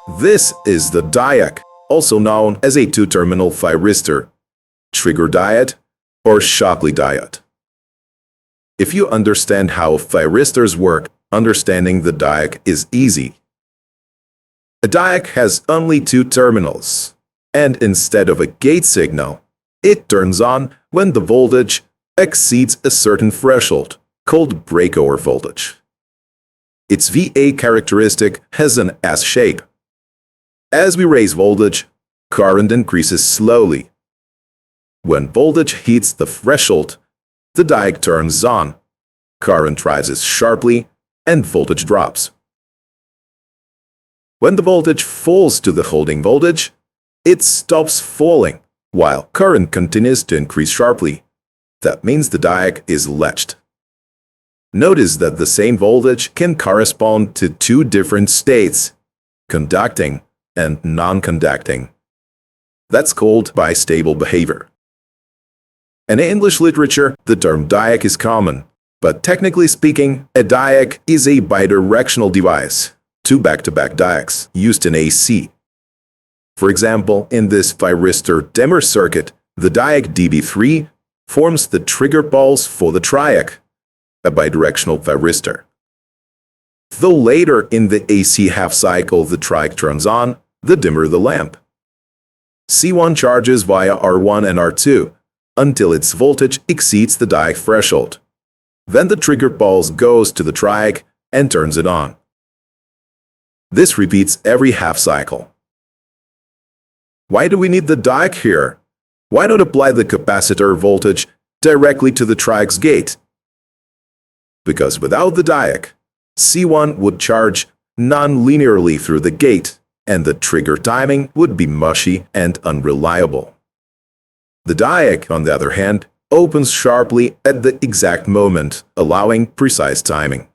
This is the DIAC, also known as a two-terminal thyristor, trigger diode, or Shockley diode. If you understand how thyristors work, understanding the DIAC is easy. A DIAC has only two terminals, and instead of a gate signal, it turns on when the voltage exceeds a certain threshold, called breakover voltage. Its VA characteristic has an S shape. As we raise voltage, current increases slowly. When voltage hits the threshold, the DIAC turns on, current rises sharply, and voltage drops. When the voltage falls to the holding voltage, it stops falling, while current continues to increase sharply. That means the DIAC is latched. Notice that the same voltage can correspond to two different states, conducting and non-conducting. That's called bistable behavior. In English literature, the term DIAC is common, but technically speaking, a DIAC is a bidirectional device, two back-to-back diacs used in AC. For example, in this thyristor dimmer circuit, the diac DB3 forms the trigger pulse for the triac, a bidirectional thyristor. Though later in the AC half-cycle the triac turns on, the dimmer the lamp. C1 charges via R1 and R2 until its voltage exceeds the diac threshold. Then the trigger pulse goes to the triac and turns it on. This repeats every half-cycle. Why do we need the diac here? Why not apply the capacitor voltage directly to the triac's gate? Because without the diac, C1 would charge non-linearly through the gate, and the trigger timing would be mushy and unreliable. The diac, on the other hand, opens sharply at the exact moment, allowing precise timing.